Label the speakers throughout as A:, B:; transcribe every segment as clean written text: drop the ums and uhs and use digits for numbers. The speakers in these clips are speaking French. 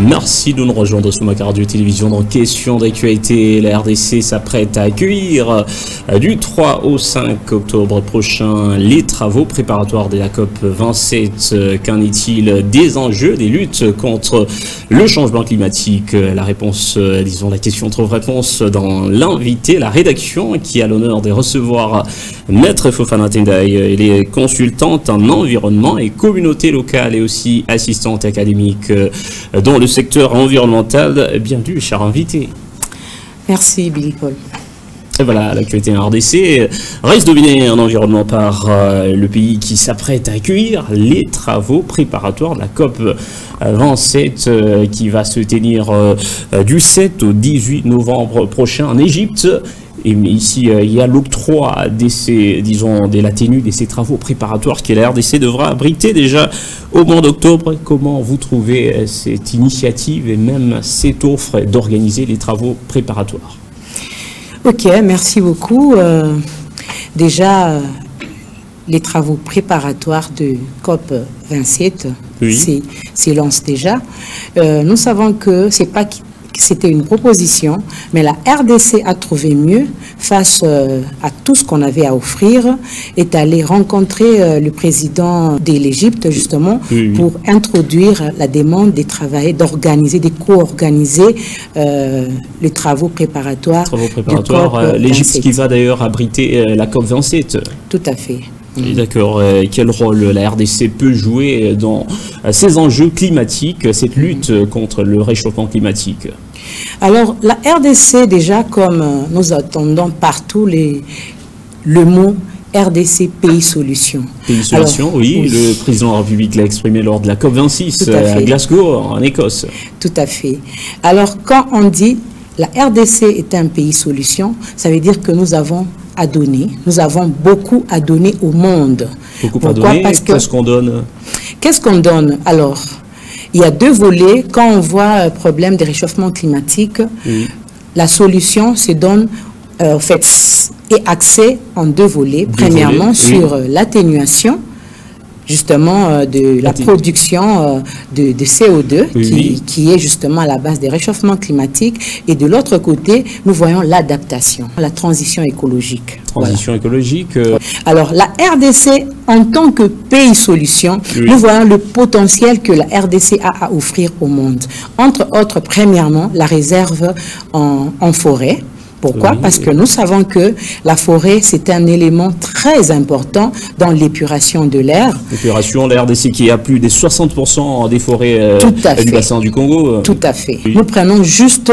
A: Merci de nous rejoindre sur ma radio télévision dans Question d'actualité. La RDC s'apprête à accueillir du 3 au 5 octobre prochain les travaux préparatoires de la COP 27. Qu'en est-il des enjeux, des luttes contre le changement climatique? La réponse, disons la question trouve réponse dans l'invité, la rédaction qui a l'honneur de recevoir Maître Fofana Tendaye. Elle est consultante en environnement et communauté locale et aussi assistante académique dans le secteur environnemental. Bienvenue, cher invité.
B: Merci, Billy Paul.
A: Et voilà, l'actualité en RDC reste dominée en environnement par le pays qui s'apprête à accueillir les travaux préparatoires de la COP 27 qui va se tenir du 7 au 18 novembre prochain en Égypte. Et ici, il y a l'octroi de la tenue de ces travaux préparatoires que la RDC devra abriter déjà au mois d'octobre. Comment vous trouvez cette initiative et même cette offre d'organiser les travaux préparatoires?
B: Ok, merci beaucoup. Déjà, les travaux préparatoires de COP 27 s'élancent déjà. Nous savons que c'est pas c'était une proposition, mais la RDC a trouvé mieux face à tout ce qu'on avait à offrir, est allé rencontrer le président de l'Égypte justement pour introduire la demande des travailleurs d'organiser, de co-organiser les travaux préparatoires.
A: L'Égypte qui va d'ailleurs abriter la COP 27.
B: Tout à fait.
A: D'accord. Quel rôle la RDC peut jouer dans ces enjeux climatiques, cette lutte contre le réchauffement climatique?
B: Alors, la RDC, déjà, comme nous attendons partout le mot RDC Pays Solution.
A: Pays Solution, oui. Le président de la République l'a exprimé lors de la COP26 à Glasgow, en Écosse. Tout à fait.
B: Alors, quand on dit la RDC est un pays solution, ça veut dire que nous avons à donner. Nous avons beaucoup à donner au monde.
A: Beaucoup à donner. Qu'est-ce qu'on donne?
B: Qu'est-ce qu'on donne? Alors, il y a deux volets. Quand on voit le problème des réchauffements climatiques, la solution se donne, en fait, est axée en deux volets. Premièrement, sur l'atténuation, justement, de la production de CO2 qui est justement à la base des réchauffements climatiques. Et de l'autre côté, nous voyons l'adaptation, la transition écologique.
A: Transition écologique.
B: Alors, la RDC, en tant que pays solution, nous voyons le potentiel que la RDC a à offrir au monde. Entre autres, premièrement, la réserve en forêt. Pourquoi? Parce que nous savons que la forêt, c'est un élément très important dans l'épuration de l'air.
A: L'épuration de la RDC qui a plus de 60% des forêts du bassin du Congo.
B: Tout à fait. Nous prenons juste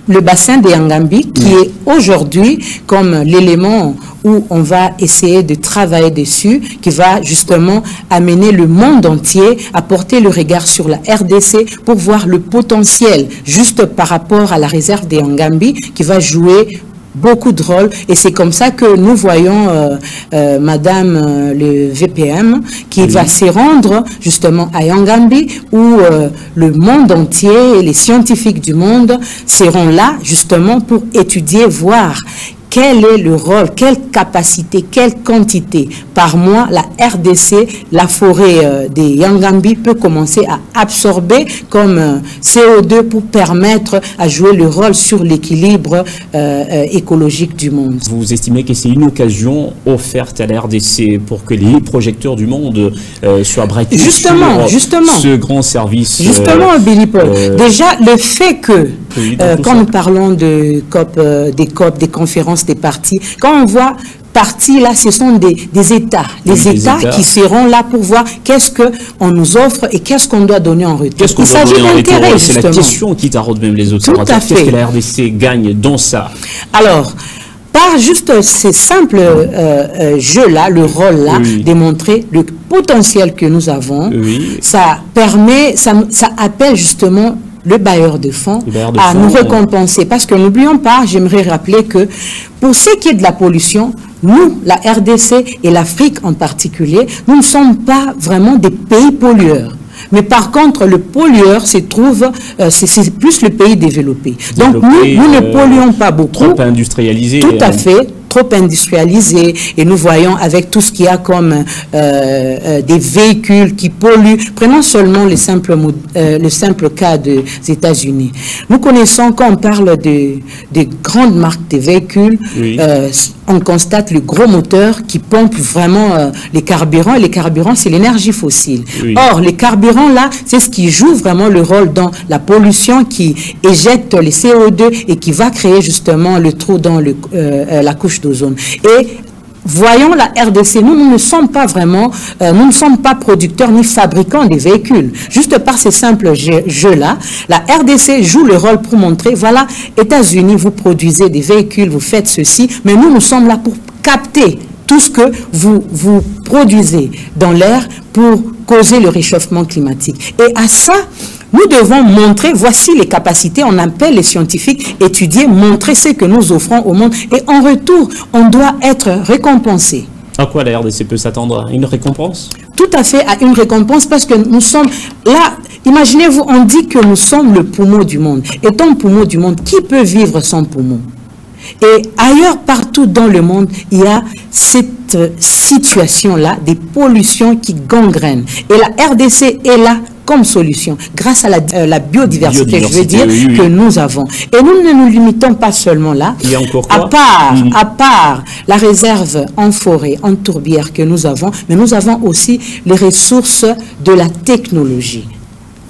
B: le bassin des Yangambi qui est aujourd'hui comme l'élément où on va essayer de travailler dessus, qui va justement amener le monde entier à porter le regard sur la RDC pour voir le potentiel juste par rapport à la réserve des Yangambi qui va jouer beaucoup de rôles. Et c'est comme ça que nous voyons Madame le VPM qui va se rendre justement à Yangambi où le monde entier et les scientifiques du monde seront là justement pour étudier, voir quel est le rôle, quelle capacité, quelle quantité par mois la RDC, la forêt des Yangambi peut commencer à absorber comme CO2 pour permettre à jouer le rôle sur l'équilibre écologique du monde.
A: Vous estimez que c'est une occasion offerte à la RDC pour que les projecteurs du monde soient braqués sur ce grand service?
B: Justement, Billy Paul. Déjà, le fait que, quand nous parlons de COP, des conférences des partis, quand on voit partis là, ce sont des États, les États qui seront là pour voir qu'est-ce qu'on nous offre et qu'est-ce qu'on doit donner en retour.
A: Il s'agit d'intérêt, justement. C'est la question qui taraude même les autres.
B: Tout à fait.
A: Qu'est-ce que la RDC gagne dans ça?
B: Alors, par juste ces simples jeux-là, le rôle-là, démontrer le potentiel que nous avons, ça permet, ça appelle justement le bailleur de fonds à nous récompenser. Parce que n'oublions pas, j'aimerais rappeler que pour ce qui est de la pollution, nous, la RDC et l'Afrique en particulier, nous ne sommes pas vraiment des pays pollueurs. Mais par contre, le pollueur se trouve, c'est plus le pays développé. Donc nous ne polluons pas beaucoup.
A: Trop industrialisé.
B: Tout à fait. trop industrialisés et nous voyons avec tout ce qu'il y a comme des véhicules qui polluent. Prenons seulement le simple cas des États-Unis. Nous connaissons, quand on parle de grandes marques de véhicules, oui. On constate le gros moteur qui pompe vraiment les carburants, et les carburants, c'est l'énergie fossile. Oui. Or, les carburants, là, c'est ce qui joue vraiment le rôle dans la pollution, qui éjecte les CO2 et qui va créer justement le trou dans la couche d'ozone. Et voyons la RDC, nous ne sommes pas vraiment, nous ne sommes pas producteurs ni fabricants des véhicules. Juste par ces simples jeux-là, la RDC joue le rôle pour montrer, voilà, États-Unis, vous produisez des véhicules, vous faites ceci, mais nous sommes là pour capter tout ce que vous produisez dans l'air pour causer le réchauffement climatique. Et à ça, nous devons montrer, voici les capacités, on appelle les scientifiques, étudier, montrer ce que nous offrons au monde. Et en retour, on doit être récompensé.
A: À quoi la RDC peut s'attendre? À une récompense?
B: Tout à fait, à une récompense, parce que nous sommes là, imaginez-vous, on dit que nous sommes le poumon du monde. Étant poumon du monde, qui peut vivre sans poumon? Et ailleurs, partout dans le monde, il y a cette situation-là, des pollutions qui gangrènent. Et la RDC est là comme solution, grâce à la biodiversité, je veux dire, oui. que nous avons. Et nous ne nous limitons pas seulement là.
A: Il y a encore quoi?
B: À part la réserve en forêt, en tourbière que nous avons, mais nous avons aussi les ressources de la technologie.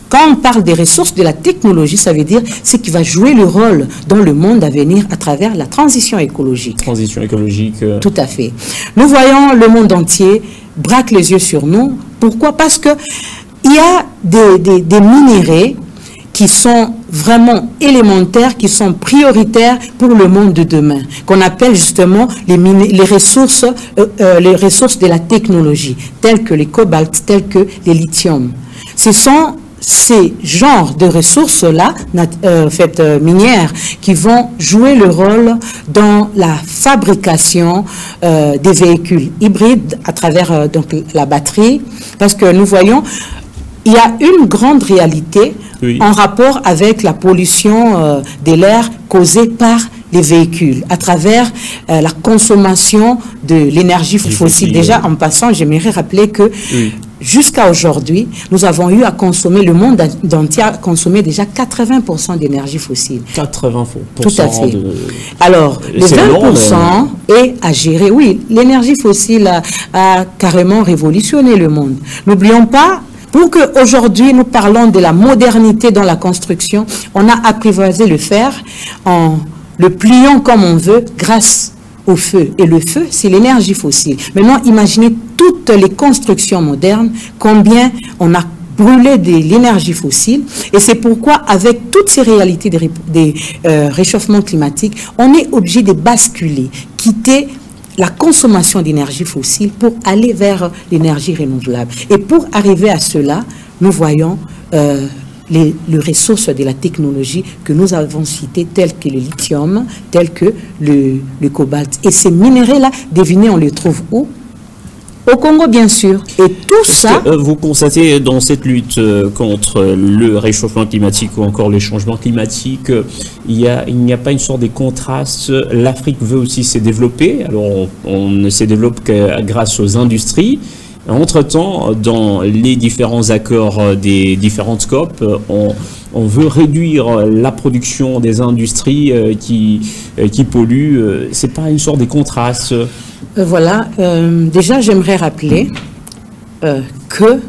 B: Quand on parle des ressources de la technologie, ça veut dire ce qui va jouer le rôle dans le monde à venir à travers la transition écologique.
A: Transition écologique.
B: Tout à fait. Nous voyons le monde entier braque les yeux sur nous. Pourquoi? Parce que il y a des minéraux qui sont vraiment élémentaires, qui sont prioritaires pour le monde de demain, qu'on appelle justement les ressources de la technologie, telles que les cobaltes, telles que les lithium. Ce sont ces genres de ressources-là, minières, qui vont jouer le rôle dans la fabrication des véhicules hybrides à travers donc, la batterie, parce que nous voyons, il y a une grande réalité oui. en rapport avec la pollution de l'air causée par les véhicules, à travers la consommation de l'énergie fossile. Déjà, en passant, j'aimerais rappeler que oui. jusqu'à aujourd'hui, nous avons eu à consommer, le monde entier a consommé déjà 80% d'énergie fossile. 80%. Tout à fait. Alors, le 20% est à gérer. Oui, l'énergie fossile a carrément révolutionné le monde. N'oublions pas, pour qu'aujourd'hui nous parlons de la modernité dans la construction, on a apprivoisé le fer en le pliant comme on veut grâce au feu. Et le feu, c'est l'énergie fossile. Maintenant, imaginez toutes les constructions modernes, combien on a brûlé de l'énergie fossile. Et c'est pourquoi, avec toutes ces réalités des réchauffements climatiques, on est obligé de basculer, quitter la consommation d'énergie fossile pour aller vers l'énergie renouvelable. Et pour arriver à cela, nous voyons les ressources de la technologie que nous avons citées, telles que le lithium, telles que le cobalt. Et ces minéraux-là, devinez, on les trouve où? Au Congo, bien sûr. Et tout ça...
A: vous constatez dans cette lutte contre le réchauffement climatique ou encore les changements climatiques, il n'y a pas une sorte de contraste. L'Afrique veut aussi se développer. Alors, on ne se développe que grâce aux industries. Entre-temps, dans les différents accords des différentes COP, on veut réduire la production des industries qui polluent. C'est pas une sorte de contraste.
B: Voilà. Déjà, j'aimerais rappeler que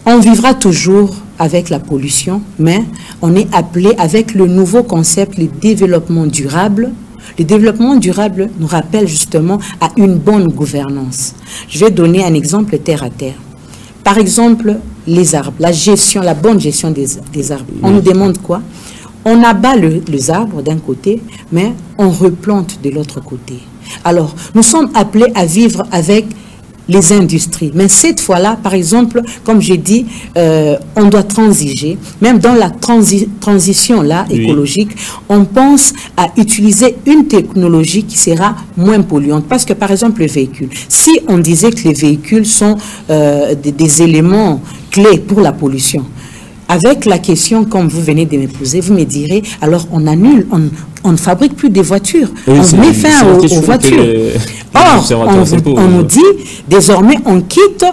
B: on vivra toujours avec la pollution, mais on est appelé avec le nouveau concept, le développement durable. Le développement durable nous rappelle justement à une bonne gouvernance. Je vais donner un exemple terre à terre. Par exemple, les arbres, la bonne gestion des arbres. On nous demande quoi? On abat les arbres d'un côté, mais on replante de l'autre côté. Alors, nous sommes appelés à vivre avec les industries. Mais cette fois-là, par exemple, comme j'ai dit, on doit transiger. Même dans la transition là, écologique, on pense à utiliser une technologie qui sera moins polluante. Parce que, par exemple, les véhicules, si on disait que les véhicules sont des éléments clés pour la pollution, avec la question, comme vous venez de me poser, vous me direz, alors on annule, on ne fabrique plus des voitures.
A: Oui,
B: on met fin aux voitures. Or, on nous dit, désormais, on quitte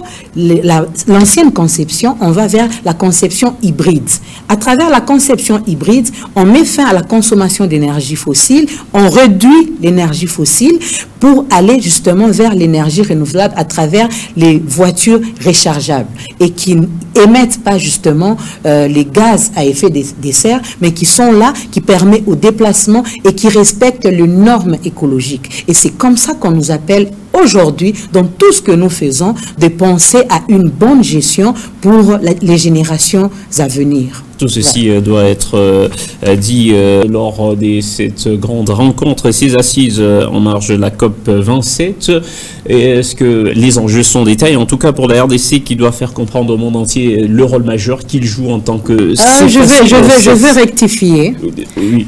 B: l'ancienne conception, on va vers la conception hybride. À travers la conception hybride, on met fin à la consommation d'énergie fossile, on réduit l'énergie fossile pour aller justement vers l'énergie renouvelable à travers les voitures rechargeables et qui émettent pas justement les gaz à effet de serre, mais qui sont là, qui permettent au déplacement et qui respectent les normes écologiques. Et c'est comme ça qu'on nous appelle aujourd'hui, dans tout ce que nous faisons, de penser à une bonne gestion pour les générations à venir.
A: Tout ceci doit être dit lors de cette grande rencontre, ces assises en marge de la COP 27. Est-ce que les enjeux sont détaillés, en tout cas pour la RDC, qui doit faire comprendre au monde entier le rôle majeur qu'il joue en tant que...
B: Je veux rectifier.
A: Oui.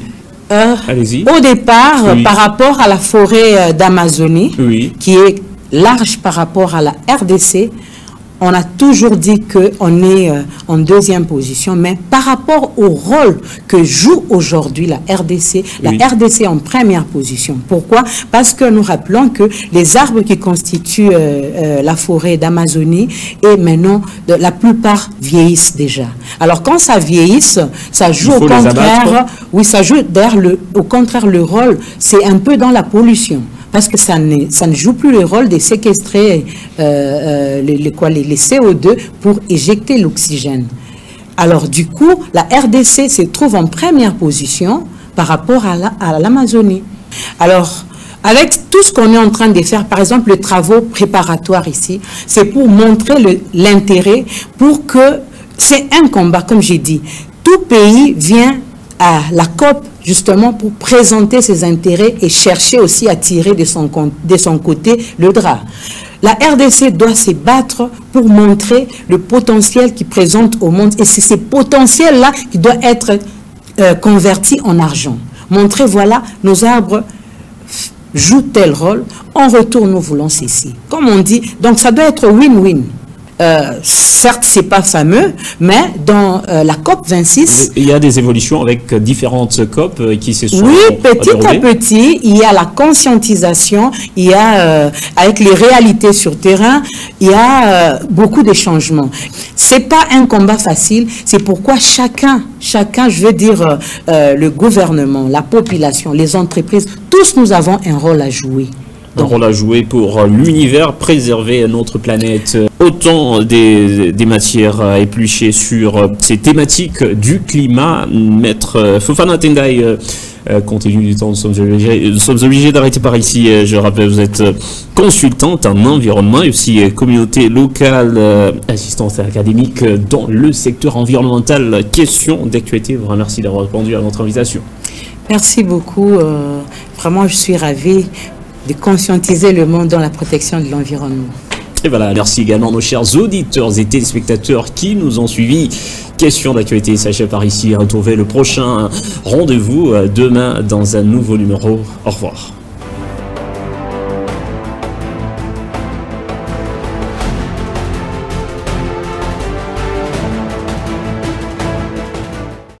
A: Allez-y.
B: Au départ, oui, par rapport à la forêt d'Amazonie,
A: oui,
B: qui est large par rapport à la RDC, on a toujours dit qu'on est en deuxième position, mais par rapport au rôle que joue aujourd'hui la RDC, oui, la RDC est en première position. Pourquoi? Parce que nous rappelons que les arbres qui constituent la forêt d'Amazonie, et maintenant, la plupart vieillissent déjà. Alors quand ça vieillisse, ça joue au contraire, oui, ça joue d'ailleurs au contraire le rôle, c'est un peu dans la pollution. Parce que ça ne joue plus le rôle de séquestrer les CO2 pour éjecter l'oxygène. Alors du coup, la RDC se trouve en première position par rapport à l'Amazonie. Alors, avec tout ce qu'on est en train de faire, par exemple les travaux préparatoires ici, c'est pour montrer l'intérêt, pour que c'est un combat, comme j'ai dit. Tout pays vient à la COP justement pour présenter ses intérêts et chercher aussi à tirer de son côté le drap. La RDC doit se battre pour montrer le potentiel qu'il présente au monde et c'est ce potentiel-là qui doit être converti en argent. Montrer, voilà, nos arbres jouent tel rôle, en retour nous voulons ceci. Comme on dit, donc ça doit être win-win. Certes, c'est pas fameux, mais dans la COP 26...
A: Il y a des évolutions avec différentes COP qui se sont...
B: Oui, petit à petit, il y a la conscientisation, il y a, avec les réalités sur terrain, il y a beaucoup de changements. C'est pas un combat facile, c'est pourquoi chacun, je veux dire, le gouvernement, la population, les entreprises, tous nous avons un rôle à jouer.
A: Un rôle à jouer pour l'univers, préserver notre planète. Autant des matières à éplucher sur ces thématiques du climat. Maître Fofana Tendai, compte tenu du temps, nous sommes obligés d'arrêter par ici. Je rappelle, vous êtes consultante en environnement et aussi communauté locale, assistante académique dans le secteur environnemental. Question d'actualité, je vous remercie d'avoir répondu à notre invitation.
B: Merci beaucoup. Vraiment, je suis ravie de conscientiser le monde dans la protection de l'environnement.
A: Et voilà, merci également à nos chers auditeurs et téléspectateurs qui nous ont suivis. Question d'actualité s'achève par ici. Retrouvez le prochain rendez-vous demain dans un nouveau numéro. Au revoir.